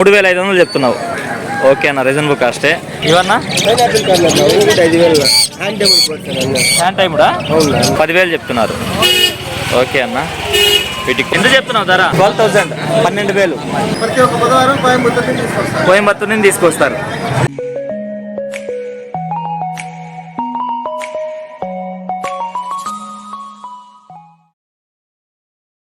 3500 చెప్తున్నావు. ఓకే అన్న, reasonable కాస్టే. ఇవన్నా hand టైముడా 10,000 చెప్తున్నారు. ఓకే అన్న, వీటికి ఎంత చెప్తున్నావు ధర? 12,000, 12,000. కోయంబత్తూరు నుంచి తీసుకొస్తారు.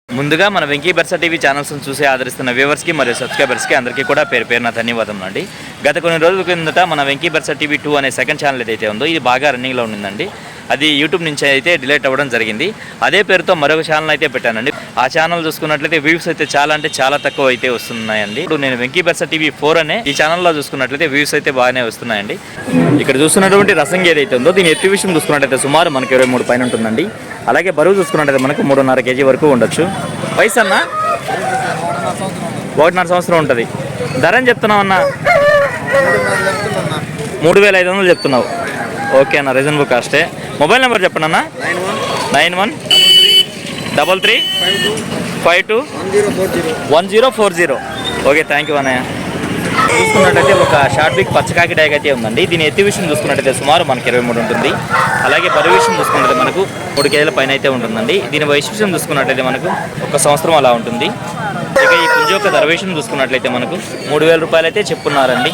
ముందుగా మన వెంకీ బర్సా టీవీ ఛానల్స్ని చూసి ఆదరిస్తున్న వ్యూవర్స్కి మరియు సబ్స్క్రైబర్స్కి అందరికీ కూడా పేరు పేరున ధన్యవాదములు అండి. గత కొన్ని రోజుల కిందట మన వెంకీ బర్సా టీవీ 2 అనే సెకండ్ ఛానల్ ఏదైతే ఉందో ఇది బాగా రన్నింగ్లో ఉండిందండి. అది యూట్యూబ్ నుంచి అయితే డిలీట్ అవ్వడం జరిగింది. అదే పేరుతో మరొక ఛానల్ అయితే పెట్టానండి. ఆ ఛానల్ చూసుకున్నట్లయితే వ్యూస్ అయితే చాలా తక్కువ అయితే వస్తున్నాయండి. ఇప్పుడు నేను వెంకీ బర్సా టీవీ 4 అనే ఈ ఛానల్లో చూసుకున్నట్లయితే వ్యూస్ అయితే బాగానే వస్తున్నాయండి. ఇక్కడ చూస్తున్నటువంటి రసంగి ఏదైతే ఉందో దీని ఎత్తు విషయం చూసుకున్నట్లయితే సుమారు మనకి 23 పైన ఉంటుందండి. అలాగే బరువు చూసుకున్నట్లయితే మనకు 3.5 kg వరకు ఉండొచ్చు. వయసు అన్న 1.5 సంవత్సరం ఉంటుంది. ధర అని చెప్తున్నావు అన్న? 3,500 చెప్తున్నావు. ఓకే అన్న, రీజనబుల్ కాస్టే. మొబైల్ నెంబర్ చెప్పండి అన్న. 9133521040. ఓకే, థ్యాంక్ యూ అన్నయ్య. చూసుకున్నట్లయితే ఒక షార్ట్ బిగ్ పచ్చకాకి డ్యాగ్ అయితే ఉందండి. దీని ఎత్తి విషయం చూసుకున్నట్లయితే సుమారు మనకి 23 ఉంటుంది. అలాగే బరువు విషయం చూసుకున్నట్లయితే మనకు 3 kg పైన అయితే ఉంటుందండి. దీని వయసు విషయం చూసుకున్నట్లయితే మనకు 1 సంవత్సరం అలా ఉంటుంది. ఇక ఈ పుంజు యొక్క ధర విషయం చూసుకున్నట్లయితే మనకు 3,000 రూపాయలు అయితే చెప్పున్నారండి.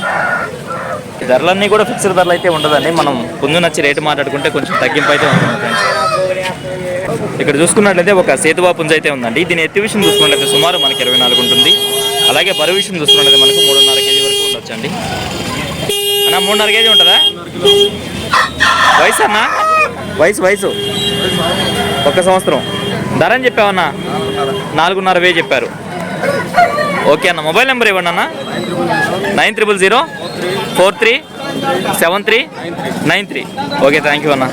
ధరలన్నీ కూడా ఫిక్స్డ్ ధరలు అయితే ఉండదండి. మనం పుంజు నచ్చి రేటు మాట్లాడుకుంటే కొంచెం తగ్గింపు అయితే ఉంటుంది ఫ్రెండ్స్. ఇక్కడ చూసుకున్నట్లయితే ఒక సేతువా పుంజు అయితే ఉందండి. దీని ఎత్తి విషయం చూసుకున్నట్లయితే సుమారు మనకి 24 ఉంటుంది. అలాగే బరువు విషయం చూసుకున్నట్లయితే మనకు 3.5 kg వరకు ఉండొచ్చండి. అన్న 3.5 kg ఉంటుందా? వయసు అన్న? వయసు 1 సంవత్సరం. ధర అని చెప్పావన్నా? 4,500 చెప్పారు. ఓకే అన్న, మొబైల్ నెంబర్ ఇవ్వండి అన్న. 9000437393. ఓకే, థ్యాంక్ యూ అన్న.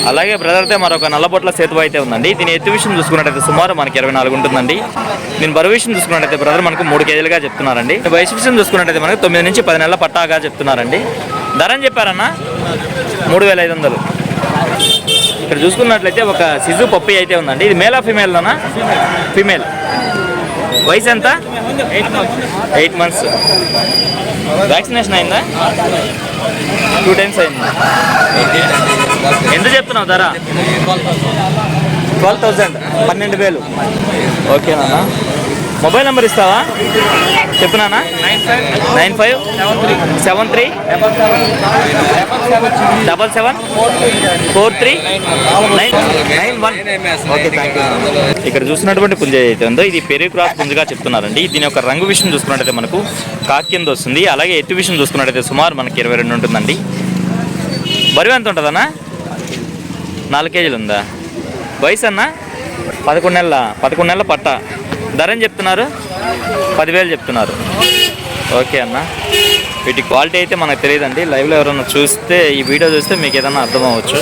అలాగే బ్రదర్తో మరొక నల్లబొట్ల సేతువ అయితే ఉందండి. దీని ఎత్తు విషయం చూసుకున్నట్టయితే సుమారు మనకి 24 ఉంటుందండి. దీని బరువు విషయం చూసుకున్నట్టయితే బ్రదర్ మనకు 3 kgగా చెప్తున్నారండి. వయసు విషయం చూసుకున్నట్టయితే మనకు 9 నుంచి 10 నెలల పట్టాగా చెప్తున్నారండి. ధర అని చెప్పారన్న? 3,500. ఇక్కడ చూసుకున్నట్లయితే ఒక సిజు పప్పి అయితే ఉందండి. ఇది మేలా ఫీమేల్ అన్న? ఫీమేల్. వయసు ఎంత? 8 months. వ్యాక్సినేషన్ అయిందా? 2 times అయింది. ఎంత చెప్తున్నావు ధర? 12,000, 12,000. ఓకేనా? మొబైల్ నెంబర్ ఇస్తావా? చెప్పునా? 9573774391. Okay, thank you. ఇక్కడ చూసినటువంటి పుంజ అయితే ఉందో ఇది పెరుగు క్రాస్ పుంజగా చెప్తున్నారండి. దీని యొక్క రంగు విషయం చూసుకున్నట్టయితే మనకు కాకి కింద వస్తుంది. అలాగే ఎత్తు విషయం చూసుకున్నట్టయితే సుమారు మనకి 22 ఉంటుందండి. బరువు ఎంత ఉంటుందన్నా? 4 kg ఉందా? వయసు అన్న? 11 నెలల పట్ట. ధర అని చెప్తున్నారు? 10,000 చెప్తున్నారు. ఓకే అన్న, వీటి క్వాలిటీ అయితే మనకు తెలియదండి. లైవ్లో ఎవరైనా చూస్తే ఈ వీడియో చూస్తే మీకు ఏదైనా అర్థం అవ్వచ్చు.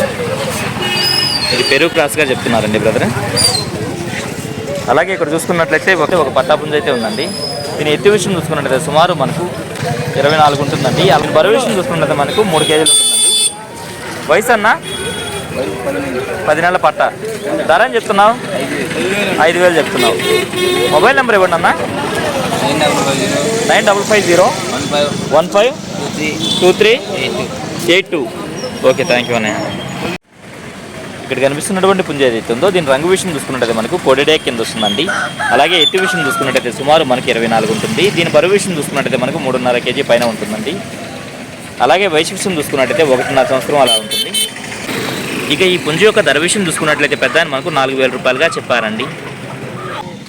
ఇది పెరుగు క్రాస్గా చెప్తున్నారండి బ్రదర్. అలాగే ఇక్కడ చూసుకున్నట్లయితే ఒక పట్టాపుంజ అయితే ఉందండి. దీని ఎత్తు విషయం చూసుకున్నట్లయితే సుమారు మనకు 24 ఉంటుందండి. అలాగే బరువు విషయం చూసుకున్నట్లయితే మనకు 3 kg ఉంటుందండి. వయసు అన్న? 10 నెలల పట్ట. ధర అని చెప్తున్నావు? 5,000 చెప్తున్నావు. మొబైల్ నెంబర్ ఇవ్వండి అన్న. 95152382. ఓకే, థ్యాంక్ యూ అన్నయ్య. ఇక్కడ కనిపిస్తున్నటువంటి పుంజ ఏదైతే ఉందో దీని రంగు విషయం చూసుకున్నట్టయితే మనకు కోడిడే కింద వస్తుందండి. అలాగే ఎత్తు విషయం చూసుకున్నట్టయితే సుమారు మనకి 24 ఉంటుంది. దీని బరువు విషయం చూసుకున్నట్టయితే మనకు 3.5 kg పైన ఉంటుందండి. అలాగే వయసు విషయం చూసుకున్నట్టయితే 1.5 సంవత్సరం అలా ఉంటుంది. ఇక ఈ పుంజు యొక్క ధర విషయం చూసుకున్నట్లయితే పెద్ద మనకు 4,000 రూపాయలుగా చెప్పారండి.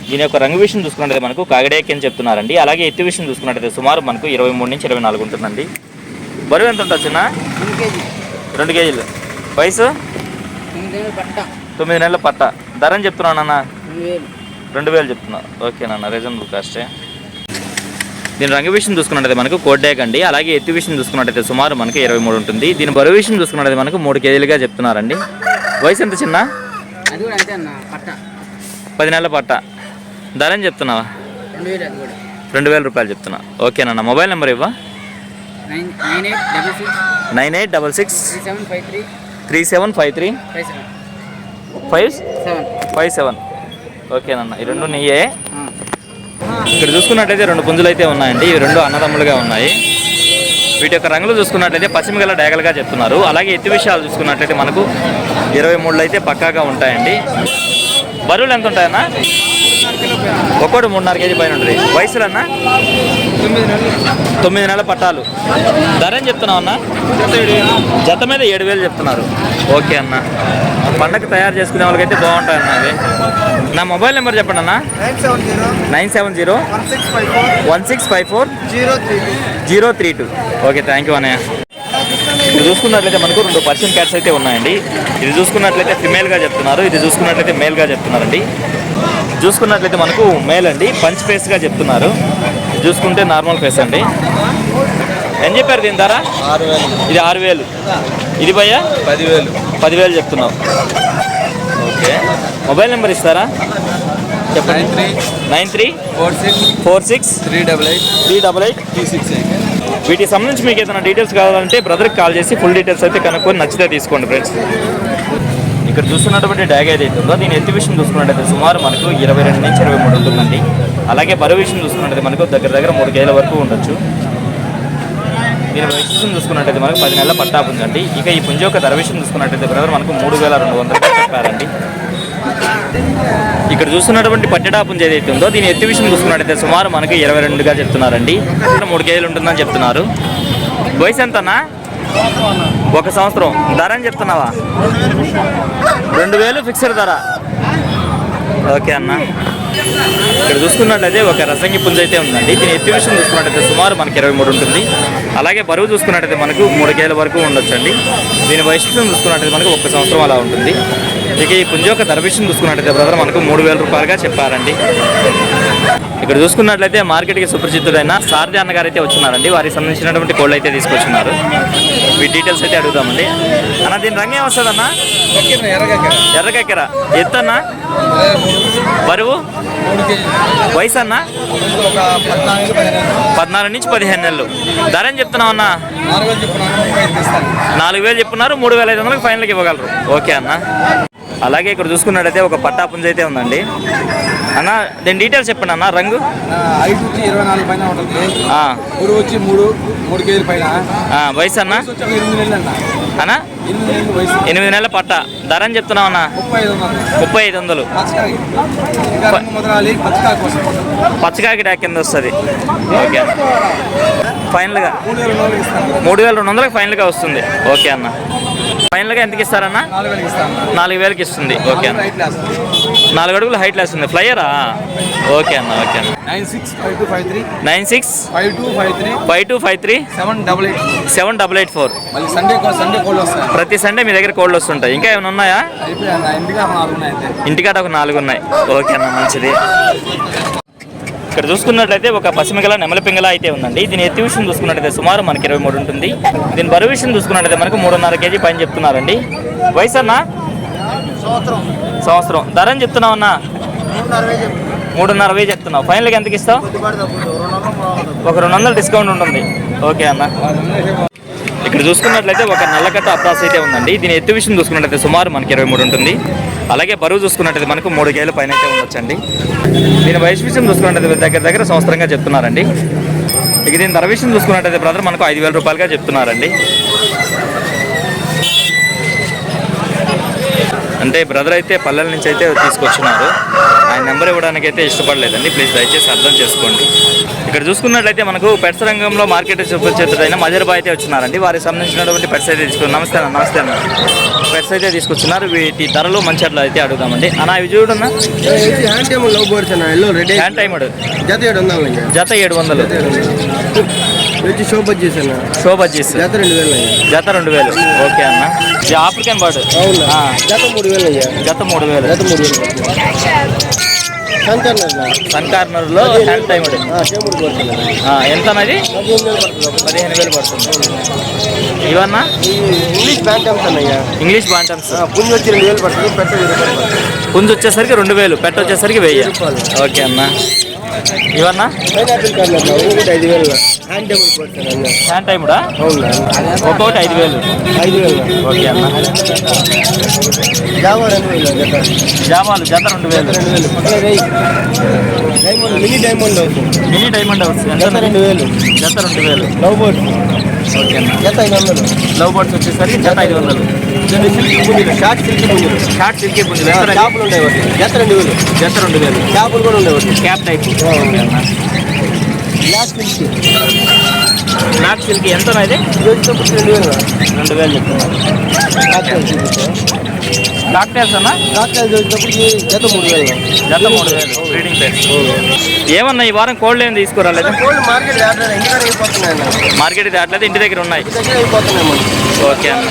దీని యొక్క రంగు విషయం చూసుకున్నట్లయితే మనకు కాగడేకి అని చెప్తున్నారండి. అలాగే ఎత్తు విషయం చూసుకున్నట్లయితే సుమారు మనకు 23 నుంచి 24 ఉంటుందండి. బరువు ఎంత ఉంటుంది చిన్న? 2 kg. వయసు 9 నెలల పట్ట. ధర అని చెప్తున్నాను అన్న? 2,000 చెప్తున్నా. ఓకే నాన్న, రీజనబుల్ కాస్టే. దీని రంగు విషయం చూసుకున్నట్టయితే మనకు కోడ్డాక్ అండి. అలాగే ఎత్తు విషయం చూసుకున్నట్టయితే సుమారు మనకి 23 ఉంటుంది. దీని బరువు విషయం చూసుకున్నట్టయితే మనకు 3 kgగా చెప్తున్నారండి. వయసు ఎంత చిన్న? 10 నెలల పట్ట. ధర అని చెప్తున్నావా? 2,000 రూపాయలు చెప్తున్నా. ఓకేనన్న, మొబైల్ నెంబర్ ఇవ్వ. 986637533757. ఓకేనన్న, ఈ రెండు నీయే. ఇక్కడ చూసుకున్నట్లయితే 2 పుంజులు అయితే ఉన్నాయండి. ఇవి 2 అన్నదమ్ములుగా ఉన్నాయి. వీటి యొక్క రంగులు చూసుకున్నట్లయితే పశ్చిమ గల డేగలుగా చెప్తున్నారు. అలాగే ఎత్తు విషయాలు చూసుకున్నట్లయితే మనకు 23 అయితే పక్కాగా ఉంటాయండి. బరువులు ఎంత ఉంటాయన్నా? ఒక్కోటి 3.5 కేజీ పైన ఉంటుంది. వయసులు అన్నా 9 నెలల పట్టాలు. ధర ఏం చెప్తున్నావు అన్న? జత మీద 7,000 చెప్తున్నారు. ఓకే అన్న, పండగ తయారు చేసుకునే వాళ్ళకైతే బాగుంటాయన్న అవి. నా మొబైల్ నెంబర్ చెప్పండి అన్న. 970-1654-032. ఓకే, థ్యాంక్ యూ అన్నయ్య. ఇది చూసుకున్నట్లయితే మనకు 2 పర్షియన్ క్యాట్స్ అయితే ఉన్నాయండి. ఇది చూసుకున్నట్లయితే ఫిమేల్గా చెప్తున్నారు, ఇది చూసుకున్నట్లయితే మేల్గా చెప్తున్నారండి. చూసుకున్నట్లయితే మనకు మేల్ అండి, పంచ్ ఫేస్గా చెప్తున్నారు. చూసుకుంటే నార్మల్ ఫేస్ అండి. ఏం చెప్పారు దీని ధర? 6,000. ఇది 6,000. ఇది భయ్యా 10,000 చెప్తున్నావు. ఓకే, మొబైల్ నెంబర్ ఇస్తారా? చెప్పండి. 93464388. వీటికి సంబంధించి మీకు ఏదైనా డీటెయిల్స్ కావాలంటే బ్రదర్కి కాల్ చేసి ఫుల్ డీటెయిల్స్ అయితే కనుక్కొని నచ్చితే తీసుకోండి ఫ్రెండ్స్. ఇక్కడ చూస్తున్నటువంటి డ్యాగ్ ఏదైతే ఉందో దీని ఎత్తు విషయం చూసుకున్నట్టయితే సుమారు మనకు 22 నుంచి 23 ఉంటుందండి. అలాగే బరువు విషయం చూసుకున్నట్టయితే మనకు దగ్గర 3 కేజీల వరకు ఉండొచ్చు. దీని విషయం చూసుకున్నట్టయితే మనకు 10 నెలల పట్టా పుంజండి. ఇక ఈ పుంజ యొక్క ధర విషయం చూసుకున్నట్టయితే బ్రదర్ మనకు 3,200 చెప్పారండి. ఇక్కడ చూస్తున్నటువంటి పట్టెడా పుంజ ఏదైతే ఉందో దీని ఎత్తు విషయం చూసుకున్నట్టయితే సుమారు మనకు 22గా చెప్తున్నారండి. 3 కేజీలు ఉంటుందని చెప్తున్నారు. వయసు ఎంతన్నా? 1 సంవత్సరం. ధర అని చెప్తున్నావా? 2,000 ఫిక్స్డ్ ధర. ఓకే అన్న. ఇక్కడ చూసుకున్నట్లయితే ఒక రసంగి పుంజ అయితే ఉందండి. దీని ఎత్తు విషయం చూసుకున్నట్టయితే సుమారు మనకి 23 ఉంటుంది. అలాగే బరువు చూసుకున్నట్టయితే మనకు 3 కేజీల వరకు ఉండొచ్చండి. దీని వయసు చూసుకున్నట్టయితే మనకు 1 సంవత్సరం అలా ఉంటుంది. ఇక ఈ పుంజ యొక్క ధర విషయం చూసుకున్నట్టయితే బ్రదర్ మనకు 3,000 రూపాయలుగా చెప్పారండి. ఇక్కడ చూసుకున్నట్లయితే మార్కెట్కి సుపరిచితుడైన సారథి అన్నగారు అయితే వచ్చినారండి. వారికి సంబంధించినటువంటి కోళ్ళు అయితే తీసుకొచ్చినారు. వీటి డీటెయిల్స్ అయితే అడుగుదామండి. అన్న దీని రంగు ఏమొస్తుందన్నా? ఎర్రకెక్కర. ఎత్తన్నా? బరువు? వయసు అన్నా? 14 నుంచి 15 నెలలు. ధర అని చెప్తున్నావు అన్న? 4,000 చెప్తున్నారు. 3,500 ఫైనల్కి ఇవ్వగలరు. ఓకే అన్న. అలాగే ఇక్కడ చూసుకున్నట్టయితే ఒక పట్టా పుంజ అయితే ఉందండి. అన్న దీని డీటెయిల్స్ చెప్పండి అన్న. రంగు? 5 నుంచి 24 పైన ఉంటుంది. బరువు వచ్చి 3 కేజీల పైన. వయసు అన్న? 8 నెలలు అన్న. అన్న 8 నెలల పట్ట. ధర అని చెప్తున్నావు అన్న? 3,500. పచ్చకాకి డాక్ కింద వస్తుంది. ఓకే, ఫైనల్గా 3,200 ఫైనల్గా వస్తుంది. ఓకే అన్న. ఫైనల్గా ఎంతకి ఇస్తారన్న? 4,000కి ఇస్తుంది. ఓకే అన్న. 4 అడుగులు హైట్ లేస్తుంది. ఫ్లైయరా? ఓకే అన్న. ఓకే అన్న. 965253 788 ప్రతి సండే మీ దగ్గర కోళ్ళు వస్తుంటాయి. ఇంకా ఏమైనా ఉన్నాయా? ఇంటికాడ ఒక 4 ఉన్నాయి. ఓకే అన్న, మంచిది. ఇక్కడ చూసుకున్నట్లయితే ఒక పసిమిగల నెమలి పింగళ అయితే ఉందండి. దీని ఎత్తు విషయం చూసుకున్నట్లయితే సుమారు మనకి 23 ఉంటుంది. దీని బరువు విషయం చూసుకున్నట్లయితే మనకు 3.5 కేజీ పైన చెప్తున్నారండి. వయసు అన్న? సంవత్సరం. ధర అని చెప్తున్నావు అన్న? 3,60,000 చెప్తున్నావు. ఫైనల్గా ఎంతకి ఇస్తావు? ఒక 200 డిస్కౌంట్ ఉంటుంది. ఓకే అన్న. ఇక్కడ చూసుకున్నట్లయితే ఒక నల్లకట్ట అప్రాస్ అయితే ఉందండి. దీని ఎత్తు విషయం చూసుకున్నట్లయితే సుమారు మనకి 23 ఉంటుంది. అలాగే బరువు చూసుకున్నట్లయితే మనకు 3 కేజీల పైన అయితే ఉండొచ్చండి. దీని వయసు విషయం చూసుకున్నట్లయితే దగ్గర సంవత్సరంగా చెప్తున్నారండి. ఇక దీని ధర విషయం చూసుకున్నట్లయితే బ్రదర్ మనకు 5,000 రూపాయలుగా చెప్తున్నారండి. అంటే బ్రదర్ అయితే పల్లెల నుంచి అయితే తీసుకొచ్చినారు. ఆయన నెంబర్ ఇవ్వడానికి అయితే ఇష్టపడలేదండి. ప్లీజ్ దయచేసి అర్థం చేసుకోండి. ఇక్కడ చూసుకున్నట్లయితే మనకు పెట్స్ రంగంలో మార్కెట్ సుపరిచితుడైన మజర్బాయ్ అయితే వచ్చినారండి. వారికి సంబంధించినటువంటి పెట్స్ అయితే తీసుకున్నారు. నమస్తే అన్న. నమస్తే అన్న. పెట్స్ అయితే తీసుకొచ్చినారు. వీటి ధరలు మంచి అట్లా అయితే అడుగుదామండి. అన్న ఇవి చూడన్నా? హ్యాండ్ టైమడ్ జత 700. జత 2,000. ఓకే అన్న. ఇది ఆఫ్రికన్ బర్డ్. జత 3,000. సన్ కార్నర్లో హ్యాండ్ టైమడ్. ఎంత అన్నది? 15,000 పడుతుంది. ఇవన్నా ఇంగ్లీష్ బ్యాంటమ్స్. పుంజు వచ్చి 2,000 పడుతుంది. పుంజు వచ్చేసరికి 2,000, పెట్ట వచ్చేసరికి 1,000. ఓకే అన్న. ఇవన్నా పైనాపిల్ కార్లు అన్న ఒకటి 5,000 హ్యాండ్ టేబుల్ పడుతుంది హ్యాండ్ టైముడా అవునా ఒక్కొక్కటి 5,000. 5,000 ఓకే అన్న. జావా 2,000 జామాలు జత 2,000. 2,000 పక్కన డైమండ్ మినీ డైమండ్ అవుతుంది మినీ డైమండ్ హౌస్ ఎంత? జత 2,000 జత 2,000. లవ్ బోర్డ్ ఓకే అన్న. జత 500 లవ్ బర్డ్స్ వచ్చేసరికి జత 500. సిల్కీ పుంజులు షార్ట్ సిల్కీ పుంజులు షార్ట్ సిల్కీ పుంజులు చేపలు ఉంటాయి ఒకటి జత 2,000 జత 2,000. చేపలు కూడా ఉండేవి ఒకటి cap type. Black silky black silk ఎంత ఇది? ఇది వచ్చేటప్పుడు 2,000 2,000 చెప్తున్నారు. కాక్టైల్స్ అన్న కాకటాలు వచ్చేటప్పుడు జత 3,000 జత 3,000 బ్రీడింగ్ పేరు. ఏమన్నా ఈ వారం కోళ్ళు ఏం తీసుకురాలేదు? కోళ్ళు మార్కెట్ దాటలేదు ఇంటికాడ అయిపోతున్నాయి అన్న మార్కెట్ దాటలేదు, ఇంటి దగ్గర ఉన్నాయి. ఇంటి దగ్గర అయిపోతున్నాయి మనకి ఓకే అన్న.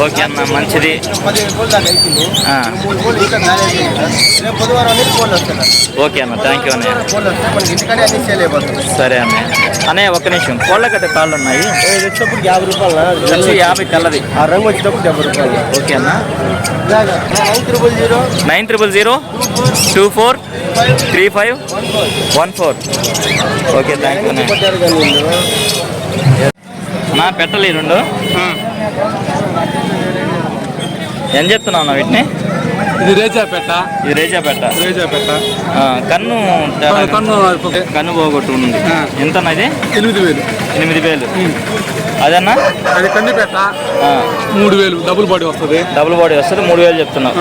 ఓకే అన్న, మంచిది. 15 కోళ్ళు దాకా అయిపోయింది ఆ. 3 కోళ్ళు ఇంకా బ్యాలెన్స్ అయ్యింది రేపు బుధవారం అనేది కోళ్ళు వస్తాయి ఓకే అన్న, థ్యాంక్ యూ అన్నయ్య. కోళ్ళు వస్తాయి మనకి ఇంటికాడే అన్ని సేల్ అయిపోతుంది సరే అన్నయ్య. అన్నయ్య ఒక్క నిమిషం, కోళ్ళకైతే కాళ్ళు ఉన్నాయి. ఇది వచ్చేటప్పుడు 50 రూపాయలు వచ్చి 50 తెల్లది. ఆ రంగు వచ్చేటప్పుడు 70 రూపాయలు ఓకే అన్న. 900 9000 24 35 14. ఓకే, థ్యాంక్ యూ అన్నయ్య. కొట్టారు కానీ వీళ్ళు. నా పెట్టలు ఈ రెండు ఏం చెప్తున్నావు అన్న వీటిని? ఇది రేజాపేట ఇది రేజాపేట. రేజాపేట కన్ను తేడా. కన్ను కన్ను పోగొట్టు ఉంది. ఎంత అన్న ఇది? 8,000 8,000. అదన్నా అది కందిపేట 3,000 డబుల్ బాడీ వస్తుంది డబుల్ బాడీ వస్తుంది. 3,000 చెప్తున్నావు.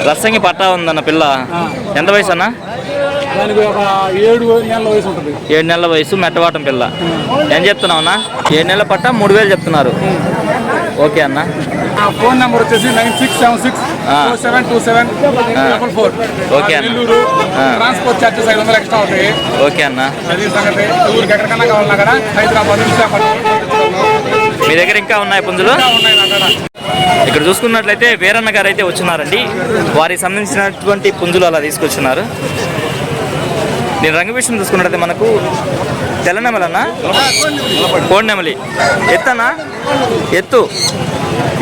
రసంగి పట్టా ఉందన్న పిల్ల. ఎంత వయసు అన్న? దానికి ఒక 7 నెలల వయసు ఉంటుంది 7 నెలల వయసు, మెట్టవాటం పిల్ల. ఏం చెప్తున్నావు అన్న? 7 నెలల పట్టా 3,000 చెప్తున్నారు. ఓకే అన్న. ఫోన్ నెంబర్ వచ్చేసి 9676472744. ఓకే అన్న. నెల్లూరు ట్రాన్స్పోర్ట్ చార్జెస్ 500 ఎక్స్ట్రా అవుతాయి. ఓకే అన్న. అది సంగతి ఊరికి ఎక్కడికన్నా కావాలన్నా కదా హైదరాబాద్ విశాఖపట్నం మీ దగ్గర ఇంకా ఉన్నాయి పుంజులు? ఉన్నాయి నా కాడ. ఇక్కడ చూసుకున్నట్లయితే వీరన్న గారు అయితే వచ్చినారండి. వారికి సంబంధించినటువంటి పుంజులు అలా తీసుకొచ్చున్నారు. నేను రంగు విషయం చూసుకున్నట్లయితే మనకు తెల్లనెమలన్నా, కోడినెమలి. ఎత్తనా? ఎత్తు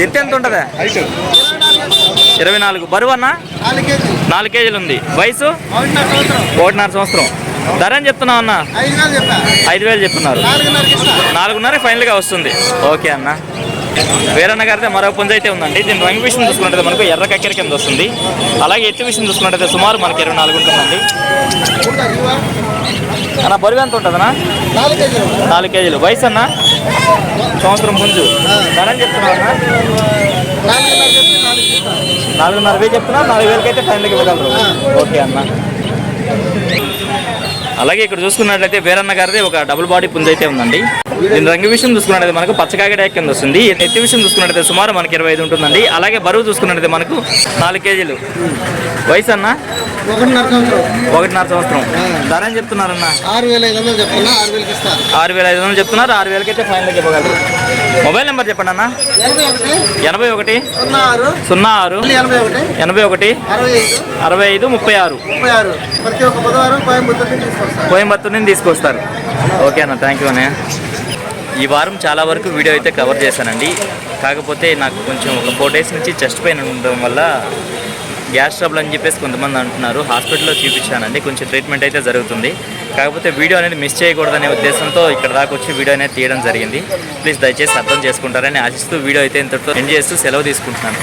ఎంత ఉంటుందా? 24. బరువు అన్నా 4 కేజీలు ఉంది. వయసు 1.5 సంవత్సరం. ధర అని చెప్తున్నావు అన్న? 5,000 చెప్తున్నారు. 4.5 ఫైనల్గా వస్తుంది. ఓకే అన్న. వీరన్న గారితే మరో పుంజ అయితే ఉందండి. దీని రంగు విషయం చూసుకున్నట్టయితే మనకు ఎర్ర కక్కెర కింద వస్తుంది. అలాగే ఎత్తు విషయం చూసుకున్నట్టయితే సుమారు మనకి 24 ఉంటుందండి. అన్న బరువు ఎంత ఉంటుందన్నా? 4 కేజీలు. వయసు అన్న? సంవత్సరం పుంజు. ధర అని చెప్తున్నావు అన్న? 4.5 చెప్తున్నా. 4,000కి అయితే ఫైనల్కి ఇవ్వగలరు. ఓకే అన్న. అలాగే ఇక్కడ చూసుకున్నట్లయితే వీరన్న గారిది ఒక డబుల్ బాడీ పుంజ అయితే ఉందండి. దీని రంగు విషయం చూసుకున్నట్లయితే మనకు పచ్చకాకిడ కింద వస్తుంది. ఎత్తి విషయం చూసుకున్నట్లయితే సుమారు మనకి 25 ఉంటుందండి. అలాగే బరువు చూసుకున్నట్లయితే మనకు 4 కేజీలు. వయసు అన్న? 1.5 సంవత్సరం. ధర అని చెప్తున్నారన్న? 6,500 చెప్తున్నా. 6,500 చెప్తున్నారు. 6,000కి అయితే ఫైనల్కి ఇవ్వగలరు. మొబైల్ నెంబర్ చెప్పండి అన్న? 81 06 81 65 36. ప్రతి ఒక్క బుధవారం కోయంబత్తూరు నుంచి తీసుకొస్తారు. ఓకే అన్న, థ్యాంక్ యూ అన్నయ్య. ఈ వారం చాలా వరకు వీడియో అయితే కవర్ చేశానండి. కాకపోతే నాకు కొంచెం ఒక 4 డేస్ నుంచి చెస్ట్ పెయిన్ ఉండడం వల్ల గ్యాస్ ట్రబుల్ అని చెప్పేసి కొంతమంది అంటున్నారు. హాస్పిటల్లో చూపించానండి. కొంచెం ట్రీట్మెంట్ అయితే జరుగుతుంది. కాకపోతే వీడియో అనేది మిస్ చేయకూడదనే ఉద్దేశంతో ఇక్కడ దాకా వచ్చి వీడియో అనేది తీయడం జరిగింది. ప్లీజ్ దయచేసి అర్థం చేసుకుంటారని ఆశిస్తూ వీడియో అయితే ఇంతటితో ఎండ్ చేస్తూ సెలవు తీసుకుంటున్నాను.